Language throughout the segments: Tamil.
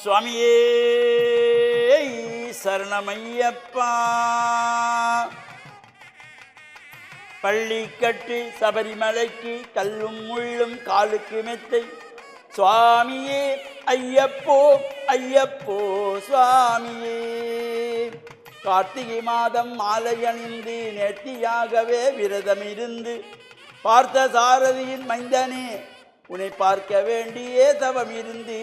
சுவாமியே சரணமையப்பா. பள்ளி கட்டு சபரிமலைக்கு கல்லும் முள்ளும் காலுக்கு மெத்தை. சுவாமியே ஐயப்போ ஐயப்போ சுவாமியே. கார்த்திகை மாதம் மாலை அணிந்து நேர்த்தியாகவே விரதம் இருந்து பார்த்த சாரதியின் மைந்தனே உன்னை பார்க்க வேண்டியே தவம் இருந்து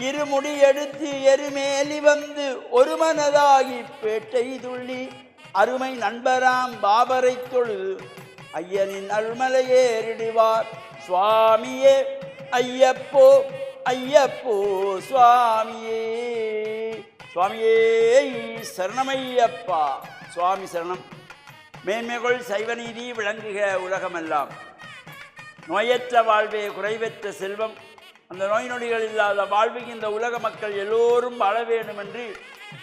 இருமுடி எடுத்து எருமேலி வந்து ஒரு மனதாகி பேட்டை துள்ளி அருமை நண்பராம் பாபரை தொழுது ஐயனின் அருள்மலையே ஏறிடுவார். சுவாமியே ஐயப்போ ஐயப்போ சுவாமியே. சுவாமியே சரணமையப்பா. சுவாமி சரணம். மேன்மைகள் சைவநீதி விளங்குக உலகமெல்லாம். நோயற்ற வாழ்வே குறைவற்ற செல்வம். அந்த நோய் நொடிகள் இல்லாத வாழ்வுக்கு இந்த உலக மக்கள் எல்லோரும் வாழ வேண்டும் என்று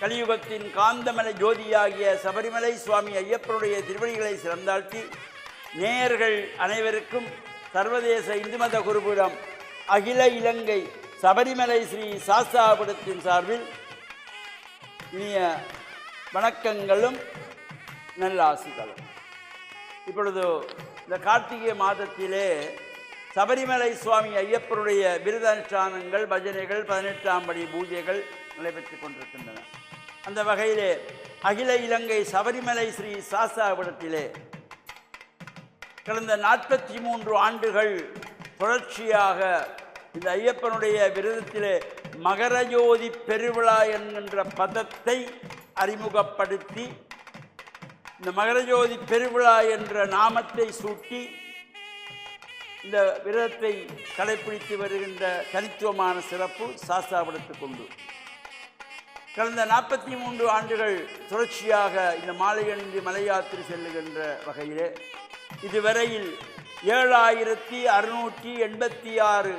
கலியுகத்தின் காந்தமலை ஜோதியாகிய சபரிமலை சுவாமி ஐயப்பனுடைய திருவடிகளை சிறந்தாழ்த்தி நேயர்கள் அனைவருக்கும் சர்வதேச இந்து மத குருபீடம் அகில இலங்கை சபரிமலை ஸ்ரீ சாஸ்தாபுரத்தின் சார்பில் இனிய வணக்கங்களும் நல்லாசிகளும். இப்பொழுது இந்த கார்த்திகை மாதத்திலே சபரிமலை சுவாமி ஐயப்பனுடைய விரதானுஷ்டானங்கள் பஜனைகள் 18ஆம் படி பூஜைகள் நடைபெற்று கொண்டிருக்கின்றன. அந்த வகையிலே அகில இலங்கை சபரிமலை ஸ்ரீ சாஸ்தாபுரத்திலே கடந்த 43 ஆண்டுகள் தொடர்ச்சியாக இந்த ஐயப்பனுடைய விரதத்திலே மகரஜோதி பெருவிழா என்கின்ற பதத்தை அறிமுகப்படுத்தி இந்த மகரஜோதி பெருவிழா என்ற நாமத்தை சூட்டி இந்த விரதத்தை கடைப்பிடித்து வருகின்ற தனித்துவமான சிறப்பு சாஸ்தாபுரத்துக்கு உண்டு. கடந்த 43 ஆண்டுகள் தொடர்ச்சியாக இந்த மாலை அணிந்து மலை யாத்திரை செல்லுகின்ற வகையிலே இதுவரையில் 7686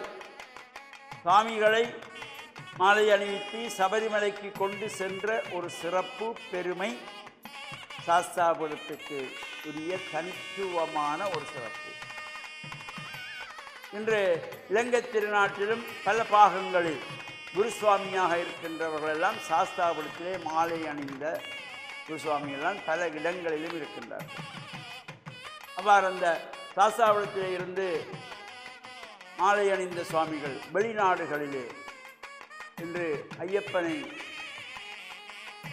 சாமிகளை மாலை அணிவித்து சபரிமலைக்கு கொண்டு சென்ற ஒரு சிறப்பு பெருமை சாஸ்தாபுரத்துக்கு உரிய தனித்துவமான ஒரு சிறப்பு. இன்று இலங்கை திருநாட்டிலும் பல பாகங்களில் குருசுவாமியாக இருக்கின்றவர்களெல்லாம் சாஸ்தாபுரத்திலே மாலை அணிந்த குருசுவாமிகள்லாம் பல இடங்களிலும் இருக்கின்றார்கள். அவ்வாறு அந்த சாஸ்தாபுரத்திலே இருந்து மாலை அணிந்த சுவாமிகள் வெளிநாடுகளிலே இன்று ஐயப்பனை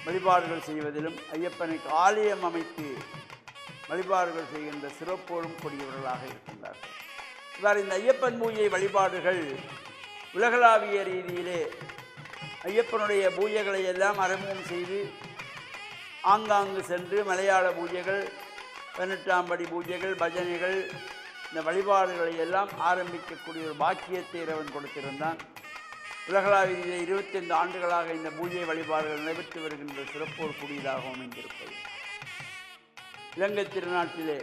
வழிபாடுகள் செய்வதிலும் ஐயப்பனுக்கு ஆலயம் அமைத்து வழிபாடுகள் செய்கின்ற சிறப்போடும் கூடியவர்களாக இருக்கின்றார்கள். இவ்வாறு இந்த ஐயப்பன் பூஜை வழிபாடுகள் உலகளாவிய ரீதியிலே ஐயப்பனுடைய பூஜைகளை எல்லாம் அறிமுகம் செய்து ஆங்காங்கு சென்று மலையாள பூஜைகள் 18ஆம் படி பூஜைகள் பஜனைகள் இந்த வழிபாடுகளை எல்லாம் ஆரம்பிக்கக்கூடிய ஒரு பாக்கியத்தை இறைவன் கொடுத்திருந்தான். உலகளாவிய 25 ஆண்டுகளாக இந்த பூஜை வழிபாடுகள் நடைபெற்று வருகின்ற சிறப்போர் கூடியதாக அமைந்திருப்பது. இலங்கை திருநாட்டிலே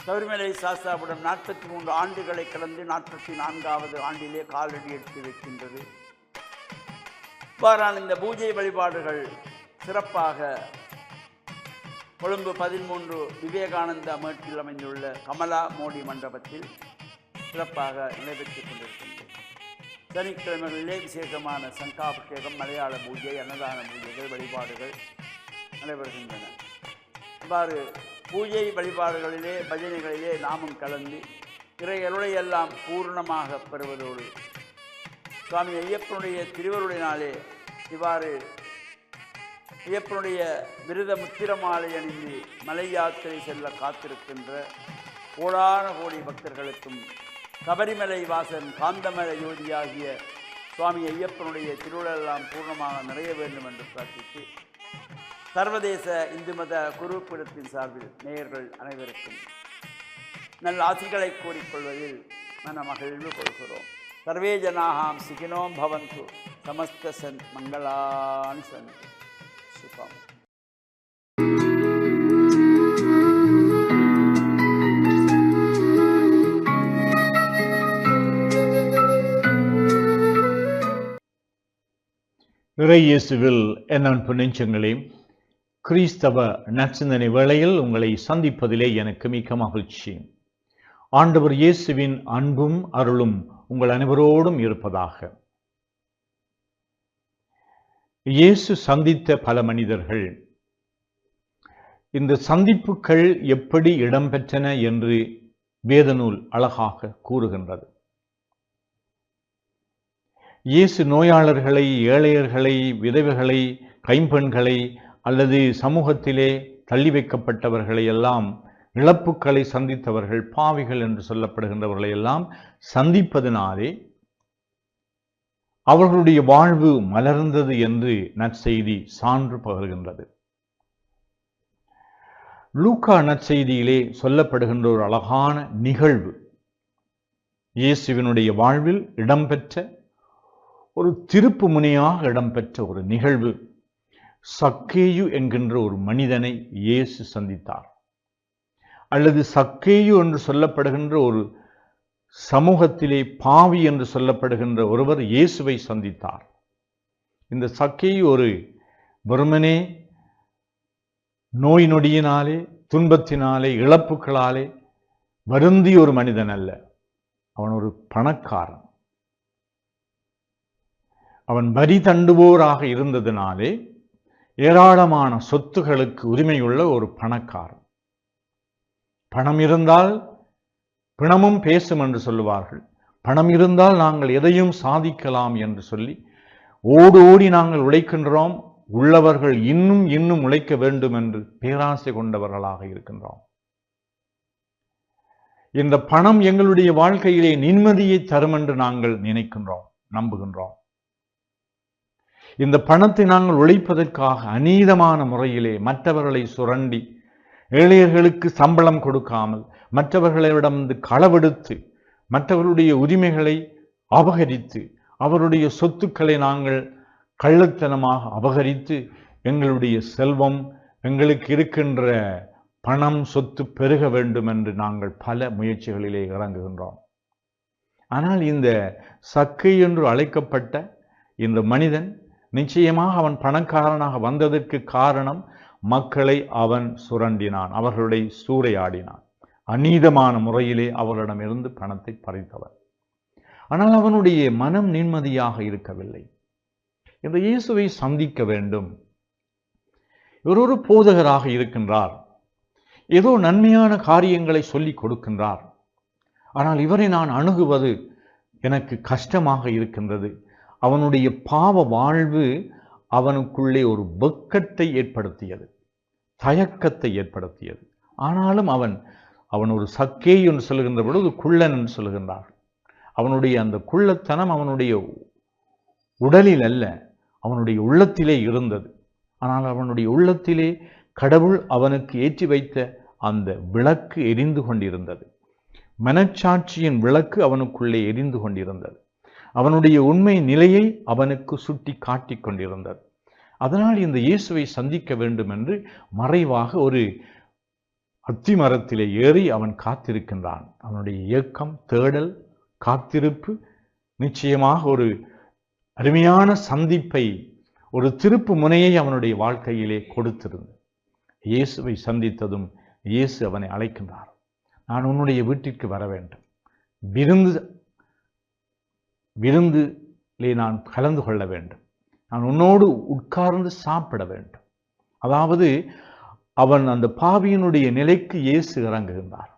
சபரிமலை சாஸ்தாபுரம் 43 ஆண்டுகளை கடந்து 44வது ஆண்டிலே காலடி எடுத்து வைக்கின்றது. இவ்வாறான இந்த பூஜை வழிபாடுகள் சிறப்பாக கொழும்பு 13 விவேகானந்தா மேட்டில் அமைந்துள்ள கமலா மோடி மண்டபத்தில் சிறப்பாக நடைபெற்றுக் கொண்டிருக்கின்றது. சனிக்கிழமைகளிலே விசேஷமான சங்காபிஷேகம் மலையாள பூஜை அன்னதான பூஜைகள் வழிபாடுகள் நடைபெறுகின்றன. இவ்வாறு பூஜை வழிபாடுகளிலே பஜனைகளிலே நாமும் கலந்து இறையருளையெல்லாம் பூர்ணமாக பெறுவதோடு சுவாமி ஐயப்பனுடைய திருவருளினாலே இவ்வாறு ஐயப்பனுடைய விரத முத்திரமாலை அணிந்து மலை யாத்திரை செல்ல காத்திருக்கின்ற கோடான கோடி பக்தர்களுக்கும் சபரிமலை வாசன் காந்தமலை யோதியாகிய சுவாமி ஐயப்பனுடைய திருவிழெல்லாம் பூர்ணமாக நிறைய வேண்டும் என்று பிரார்த்தித்து சர்வதேச இந்து மத குருபீடத்தின் சார்பில் நேயர்கள் அனைவருக்கும் நல்ல ஆசிகளை கூறிக்கொள்வதில் மன மகிழ்வு கொள்கிறோம். சர்வே ஜனாஹாம் சுகினோம் பவந்து சமஸ்த சன் மங்களானி சந்தி சுகம். இறை இயேசுவில் என் அன்பு நெஞ்சங்களே, கிறிஸ்தவ நற்சிந்தனை வேளையில் உங்களை சந்திப்பதிலே எனக்கு மிக்க மகிழ்ச்சி. ஆண்டவர் இயேசுவின் அன்பும் அருளும் உங்கள் அனைவரோடும் இருப்பதாக. இயேசு சந்தித்த பல மனிதர்கள். இந்த சந்திப்புகள் எப்படி இடம்பெற்றன என்று வேதநூல் அழகாக கூறுகின்றது. இயேசு நோயாளர்களை, ஏழையர்களை, விதவைகளை, கைம்பெண்களை அல்லது சமூகத்திலே தள்ளி வைக்கப்பட்டவர்களை எல்லாம், இழப்புக்களை சந்தித்தவர்கள், பாவிகள் என்று சொல்லப்படுகின்றவர்களை எல்லாம் சந்திப்பதனாலே அவர்களுடைய வாழ்வு மலர்ந்தது என்று நற்செய்தி சான்று பகர்கின்றது. லூக்கா நற்செய்தியிலே சொல்லப்படுகின்ற ஒரு அழகான நிகழ்வு, இயேசுவினுடைய வாழ்வில் இடம்பெற்ற ஒரு திருப்பு முனையாக இடம்பெற்ற ஒரு நிகழ்வு. சக்கேயு என்கின்ற ஒரு மனிதனை இயேசு சந்தித்தார். அல்லது சக்கேயு என்று சொல்லப்படுகின்ற ஒரு சமூகத்திலே பாவி என்று சொல்லப்படுகின்ற ஒருவர் இயேசுவை சந்தித்தார். இந்த சக்கேயு ஒரு வெறுமனே நோய் நொடியினாலே, துன்பத்தினாலே, இழப்புகளாலே வருந்திய ஒரு மனிதன் அல்ல. அவன் ஒரு பணக்காரன். அவன் வரி தண்டுவோராக இருந்ததினாலே ஏராளமான சொத்துகளுக்கு உரிமையுள்ள ஒரு பணக்காரன். பணம் இருந்தால் பிணமும் பேசும் என்று சொல்லுவார்கள். பணம் இருந்தால் நாங்கள் எதையும் சாதிக்கலாம் என்று சொல்லி ஓடி நாங்கள் உழைக்கின்றோம். உள்ளவர்கள் இன்னும் இன்னும் உழைக்க வேண்டும் என்று பேராசை கொண்டவர்களாக இருக்கின்றோம். இந்த பணம் எங்களுடைய வாழ்க்கையிலே நிம்மதியை தரும் என்று நாங்கள் நினைக்கின்றோம், நம்புகின்றோம். இந்த பணத்தை நாங்கள் உழைப்பதற்காக அநீதமான முறையிலே மற்றவர்களை சுரண்டி, ஏழையர்களுக்கு சம்பளம் கொடுக்காமல், மற்றவர்களிடம் களவெடுத்து, மற்றவர்களுடைய உரிமைகளை அபகரித்து, அவருடைய சொத்துக்களை நாங்கள் கள்ளத்தனமாக அபகரித்து, எங்களுடைய செல்வம், எங்களுக்கு இருக்கின்ற பணம், சொத்து பெருக வேண்டும் என்று நாங்கள் பல முயற்சிகளிலே இறங்குகின்றோம். ஆனால் இந்த சக்கை என்று அழைக்கப்பட்ட இந்த மனிதன் நிச்சயமாக அவன் பணக்காரனாக வந்ததற்கு காரணம், மக்களை அவன் சுரண்டினான், அவர்களுடைய சூறையாடினான், அநீதமான முறையிலே அவர்களிடமிருந்து பணத்தை பறித்தவன். ஆனால் அவனுடைய மனம் நிம்மதியாக இருக்கவில்லை. இந்த இயேசுவை சந்திக்க வேண்டும். இவர் ஒரு போதகராக இருக்கின்றார், ஏதோ நன்மையான காரியங்களை சொல்லிக் கொடுக்கின்றார். ஆனால் இவரை நான் அணுகுவது எனக்கு கஷ்டமாக இருக்கின்றது. அவனுடைய பாவ வாழ்வு அவனுக்குள்ளே ஒரு வெட்கத்தை ஏற்படுத்தியது, தயக்கத்தை ஏற்படுத்தியது. ஆனாலும் அவன் ஒரு சக்கேயு என்று சொல்லுகின்ற பொழுது குள்ளன் என்று சொல்லுகின்றார். அவனுடைய அந்த குள்ளத்தனம் அவனுடைய உடலில் அல்ல, அவனுடைய உள்ளத்திலே இருந்தது. ஆனால் அவனுடைய உள்ளத்திலே கடவுள் அவனுக்கு ஏற்றி வைத்த அந்த விளக்கு எரிந்து கொண்டிருந்தது. மனச்சாட்சியின் விளக்கு அவனுக்குள்ளே எரிந்து கொண்டிருந்தது. அவனுடைய உண்மை நிலையை அவனுக்கு சுட்டி காட்டிக் கொண்டிருந்தது. அதனால் இந்த இயேசுவை சந்திக்க வேண்டும் என்று மறைவாக ஒரு அத்தி மரத்திலே ஏறி அவன் காத்திருக்கின்றான். அவனுடைய இயக்கம், தேடல், காத்திருப்பு நிச்சயமாக ஒரு அருமையான சந்திப்பை, ஒரு திருப்பு முனையை அவனுடைய வாழ்க்கையிலே கொடுத்திருந்தது. இயேசுவை சந்தித்ததும் இயேசு அவனை அழைக்கின்றார். நான் உன்னுடைய வீட்டிற்கு வர வேண்டும், விருந்திலே நான் கலந்து கொள்ள வேண்டும், நான் உன்னோடு உட்கார்ந்து சாப்பிட வேண்டும். அதாவது அவன் அந்த பாவியினுடைய நிலைக்கு இயேசு இறங்குகின்றார்.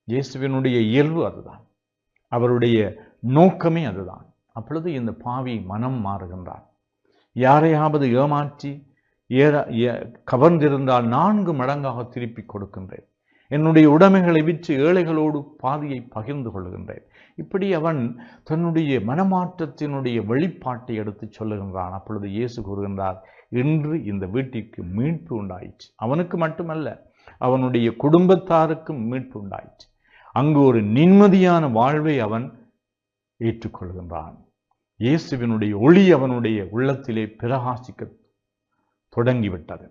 இயேசுவினுடைய இயல்பு அதுதான், அவருடைய நோக்கமே அதுதான். அப்பொழுது இந்த பாவி மனம் மாறுகின்றார். யாரையாவது ஏமாற்றி கவர்ந்திருந்தால் 4 மடங்காக திருப்பி கொடுக்கின்றேன், என்னுடைய உடைமைகளை விற்று ஏழைகளோடு பாதியை பகிர்ந்து கொள்கின்றேன். இப்படி அவன் தன்னுடைய மனமாற்றத்தினுடைய வெளிப்பாட்டை எடுத்து சொல்லுகின்றான். அப்பொழுது இயேசு கூறுகின்றார், இன்று இந்த வீட்டிற்கு மீட்பு உண்டாயிற்று. அவனுக்கு மட்டுமல்ல, அவனுடைய குடும்பத்தாருக்கும் மீட்பு உண்டாயிற்று. அங்கு ஒரு நிம்மதியான வாழ்வை அவன் ஏற்றுக்கொள்கின்றான். இயேசுவினுடைய ஒளி அவனுடைய உள்ளத்திலே பிரகாசிக்க தொடங்கிவிட்டது.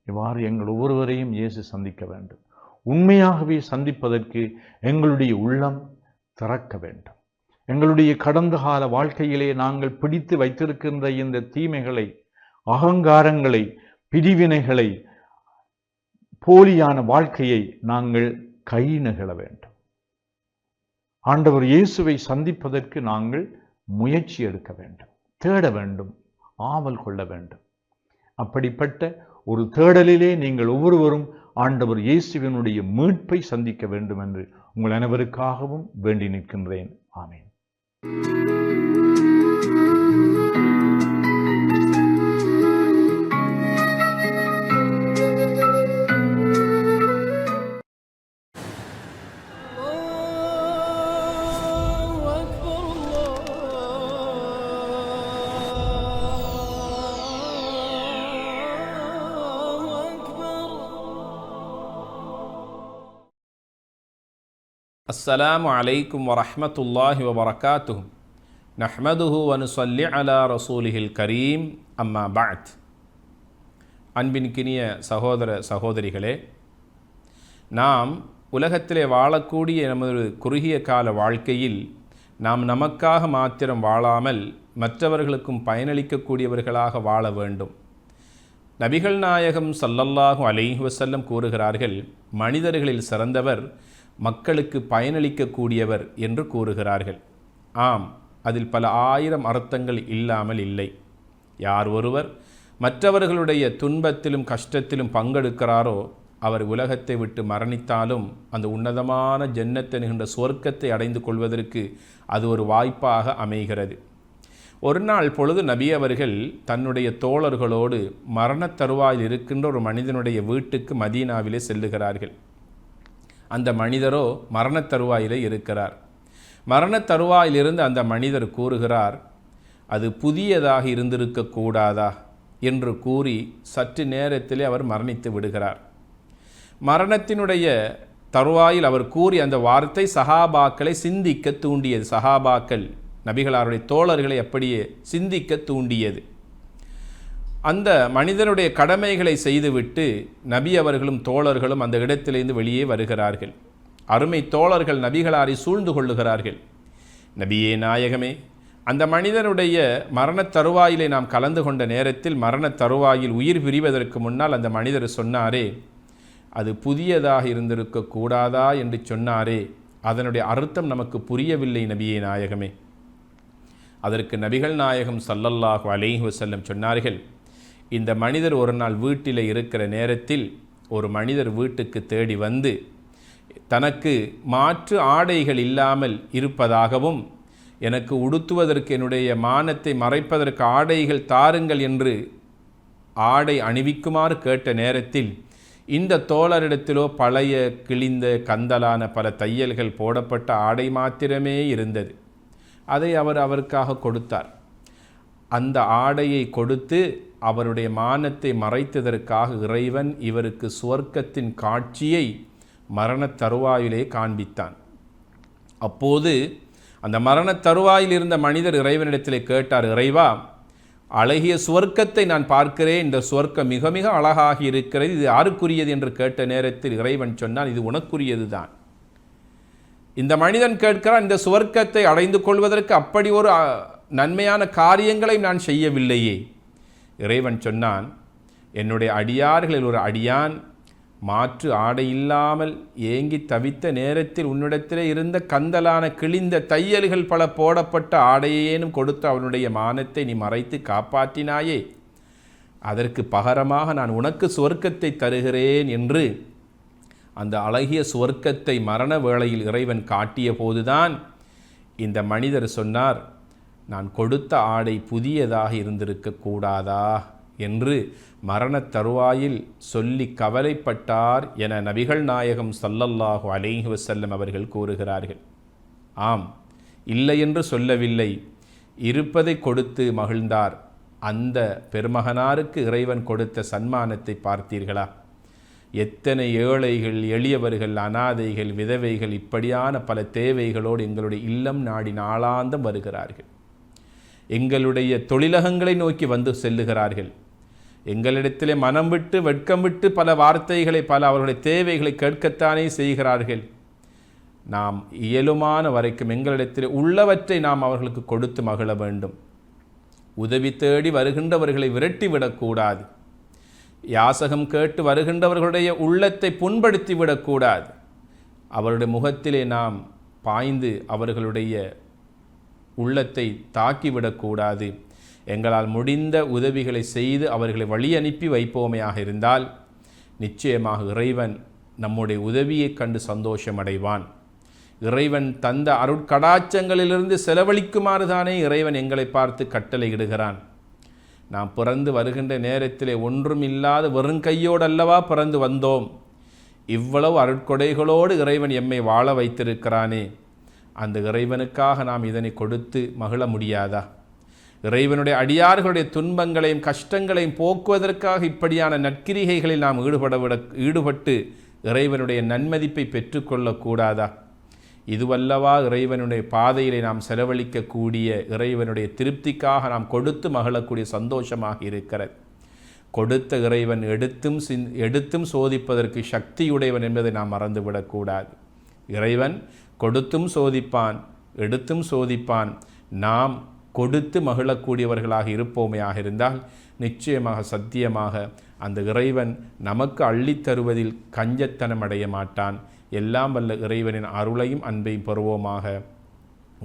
இவ்வாறு எங்கள் ஒவ்வொருவரையும் இயேசு சந்திக்க வேண்டும். உண்மையாகவே சந்திப்பதற்கு எங்களுடைய உள்ளம் திறக்க வேண்டும். எங்களுடைய கடந்த கால வாழ்க்கையிலே நாங்கள் பிடித்து வைத்திருக்கின்ற இந்த தீமைகளை, அகங்காரங்களை, பிரிவினைகளை, போலியான வாழ்க்கையை நாங்கள் கை நகழ வேண்டும். ஆண்டவர் இயேசுவை சந்திப்பதற்கு நாங்கள் முயற்சி எடுக்க வேண்டும், தேட வேண்டும், ஆவல் கொள்ள வேண்டும். அப்படிப்பட்ட ஒரு தேடலிலே நீங்கள் ஒவ்வொருவரும் ஆண்டவர் இயேசுவினுடைய மீட்பை சந்திக்க வேண்டும் என்று உங்கள் அனைவருக்காகவும் வேண்டி நிற்கின்றேன். ஆமென். அஸ்ஸலாமு அலைக்கும் வரஹ்மத்துல்லாஹி வபரகாத்துஹு. நஹ்மதுஹு வ நுஸல்லி அலா ரசூலிஹில் கரீம். அம்மா பஅத். அன்பின்கினிய சகோதர சகோதரிகளே, நாம் உலகத்திலே வாழக்கூடிய நமது குறுகிய கால வாழ்க்கையில் நாம் நமக்காக மாத்திரம் வாழாமல் மற்றவர்களுக்கும் பயனளிக்கக்கூடியவர்களாக வாழ வேண்டும். நபிகள் நாயகம் ஸல்லல்லாஹு அலைஹி வஸல்லம் கூறுகிறார்கள், மனிதர்களில் சிறந்தவர் மக்களுக்கு பயனளிக்கக்கூடியவர் என்று கூறுகிறார்கள். ஆம், அதில் பல ஆயிரம் அர்த்தங்கள் இல்லாமல் இல்லை. யார் ஒருவர் மற்றவர்களுடைய துன்பத்திலும் கஷ்டத்திலும் பங்கெடுக்கிறாரோ அவர் உலகத்தை விட்டு மரணித்தாலும் அந்த உன்னதமான ஜன்னத் என்கின்ற சொர்க்கத்தை அடைந்து கொள்வதற்கு அது ஒரு வாய்ப்பாக அமைகிறது. ஒரு நாள் பொழுது நபி அவர்கள் தன்னுடைய தோழர்களோடு மரணத் தருவாயில் இருக்கின்ற ஒரு மனிதனுடைய வீட்டுக்கு மதீனாவிலே செல்லுகிறார்கள். அந்த மனிதரோ மரணத் தருவாயிலே இருக்கிறார். மரணத் தருவாயிலிருந்து அந்த மனிதர் கூறுகிறார், அது புதியதாக இருந்திருக்கக்கூடாதா என்று கூறி சற்று நேரத்திலே அவர் மரணித்து விடுகிறார். மரணத்தினுடைய தருவாயில் அவர் கூறி அந்த வார்த்தை சஹாபாக்களை சிந்திக்க தூண்டியது. சஹாபாக்கள் நபிகளாருடைய தோழர்களை அப்படியே சிந்திக்க தூண்டியது. அந்த மனிதனுடைய கடமைகளை செய்துவிட்டு நபி அவர்களும் தோழர்களும் அந்த இடத்திலிருந்து வெளியே வருகிறார்கள். அருமை தோழர்கள் நபிகளாரை சூழ்ந்து கொள்ளுகிறார்கள். நபியே நாயகமே, அந்த மனிதனுடைய மரணத் தருவாயிலே நாம் கலந்து கொண்ட நேரத்தில் மரணத் தருவாயில் உயிர் பிரிவதற்கு முன்னால் அந்த மனிதர் சொன்னாரே, அது புதியதாக இருந்திருக்க கூடாதா என்று சொன்னாரே, அதனுடைய அர்த்தம் நமக்கு புரியவில்லை நபியே நாயகமே. அதற்கு நபிகள் நாயகம் ஸல்லல்லாஹு அலைஹி வஸல்லம் சொன்னார்கள், இந்த மனிதர் ஒரு நாள் வீட்டில் இருக்கிற நேரத்தில் ஒரு மனிதர் வீட்டுக்கு தேடி வந்து தனக்கு மாற்று ஆடைகள் இல்லாமல் இருப்பதாகவும் எனக்கு உடுத்துவதற்கு என்னுடைய மானத்தை மறைப்பதற்கு ஆடைகள் தாருங்கள் என்று ஆடை அணிவிக்குமாறு கேட்ட நேரத்தில் இந்த தோழரிடத்திலோ பழைய கிழிந்த கந்தலான பல தையல்கள் போடப்பட்ட ஆடை மாத்திரமே இருந்தது. அதை அவர் அவருக்காக கொடுத்தார். அந்த ஆடையை கொடுத்து அவருடைய மானத்தை மறைத்ததற்காக இறைவன் இவருக்கு சுவர்க்கத்தின் காட்சியை மரணத் தருவாயிலே காண்பித்தான். அப்போது அந்த மரணத் தருவாயில் இருந்த மனிதர் இறைவனிடத்திலே கேட்டார், இறைவா, அழகிய சுவர்க்கத்தை நான் பார்க்கிறேன், இந்த சுவர்க்கம் மிக மிக அழகாகி இருக்கிறது, இது யாருக்குரியது என்று கேட்ட நேரத்தில் இறைவன் சொன்னான், இது உனக்குரியது தான். இந்த மனிதன் கேட்கிறான், இந்த சுவர்க்கத்தை அடைந்து கொள்வதற்கு அப்படி ஒரு நன்மையான காரியங்களை நான் செய்யவில்லையே. இறைவன் சொன்னான், என்னுடைய அடியார்களில் ஒரு அடியான் மாற்று ஆடை இல்லாமல் ஏங்கி தவித்த நேரத்தில் உன்னிடத்திலே இருந்த கந்தலான கிழிந்த தையல்கள் பல போடப்பட்ட ஆடையேனும் கொடுத்து அவனுடைய மானத்தை நீ மறைத்து காப்பாற்றினாயே, அதற்கு பகரமாக நான் உனக்கு சுவர்க்கத்தை தருகிறேன் என்று அந்த அழகிய சுவர்க்கத்தை மரண வேளையில் இறைவன் காட்டிய போதுதான் இந்த மனிதர் சொன்னார், நான் கொடுத்த ஆடை புதியதாக இருந்திருக்க கூடாதா என்று மரணத் தருவாயில் சொல்லி கவலைப்பட்டார் என நபிகள் நாயகம் ஸல்லல்லாஹு அலைஹி வஸல்லம் அவர்கள் கூறுகிறார்கள். ஆம், இல்லை என்று சொல்லவில்லை, இருப்பதை கொடுத்து மகிழ்ந்தார். அந்த பெருமகனாருக்கு இறைவன் கொடுத்த சன்மானத்தை பார்த்தீர்களா? எத்தனை ஏழைகள், எளியவர்கள், அனாதைகள், விதவைகள் இப்படியான பல தேவைகளோடு எங்களுடைய இல்லம் நாடி நாளாந்தம் வருகிறார்கள். எங்களுடைய தொழிலகங்களை நோக்கி வந்து செல்லுகிறார்கள். எங்களிடத்திலே மனம் விட்டு வெட்கம் விட்டு பல வார்த்தைகளை, பல அவர்களுடைய தேவைகளை கேட்கத்தானே செய்கிறார்கள். நாம் இயலுமான வரைக்கும் எங்களிடத்திலே உள்ளவற்றை நாம் அவர்களுக்கு கொடுத்து மகிழ வேண்டும். உதவி தேடி வருகின்றவர்களை விரட்டிவிடக்கூடாது. யாசகம் கேட்டு வருகின்றவர்களுடைய உள்ளத்தை புண்படுத்தி விடக்கூடாது. அவருடைய முகத்திலே நாம் பாய்ந்து அவர்களுடைய உள்ளத்தை தாக்கிவிடக்கூடாது. எங்களால் முடிந்த உதவிகளை செய்து அவர்களை வழி அனுப்பி வைப்போமையாக இருந்தால் நிச்சயமாக இறைவன் நம்முடைய உதவியைக் கண்டு சந்தோஷமடைவான். இறைவன் தந்த அருட்கடாச்சங்களிலிருந்து செலவழிக்குமாறு தானே இறைவன் எங்களை பார்த்து கட்டளையிடுகிறான். நாம் பிறந்து வருகின்ற நேரத்திலே ஒன்றும் இல்லாத வெறும் கையோடு அல்லவா பிறந்து வந்தோம். இவ்வளவு அருட்கொடைகளோடு இறைவன் எம்மை வாழ வைத்திருக்கிறானே, அந்த இறைவனுக்காக நாம் இதனை கொடுத்து மகிழ முடியாதா? இறைவனுடைய அடியார்களுடைய துன்பங்களையும் கஷ்டங்களையும் போக்குவதற்காக இப்படியான நற்கிரிகைகளில் நாம் ஈடுபட்டு இறைவனுடைய நன்மதிப்பை பெற்றுக்கொள்ளக்கூடாதா? இதுவல்லவா இறைவனுடைய பாதையிலே நாம் செலவழிக்கக்கூடிய இறைவனுடைய திருப்திக்காக நாம் கொடுத்து மகிழக்கூடிய சந்தோஷமாக இருக்கிறது. கொடுத்த இறைவன் எடுத்தும் சோதிப்பதற்கு சக்தியுடையவன் என்பதை நாம் மறந்துவிடக்கூடாது. இறைவன் கொடுத்தும் சோதிப்பான், எடுத்தும் சோதிப்பான். நாம் கொடுத்து மகிழக்கூடியவர்களாக இருப்போமையாக இருந்தால் நிச்சயமாக சத்தியமாக அந்த இறைவன் நமக்கு அள்ளித்தருவதில் கஞ்சத்தனம் அடைய மாட்டான். எல்லாம் வல்ல இறைவனின் அருளையும் அன்பையும் பெறுவோமாக.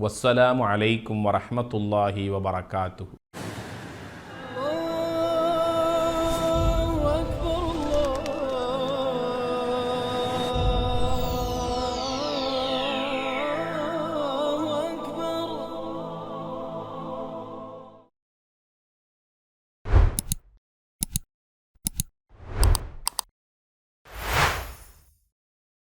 வஸ்ஸலாமு அலைக்கும் வரஹ்மத்துல்லாஹி வபரகாத்துஹு.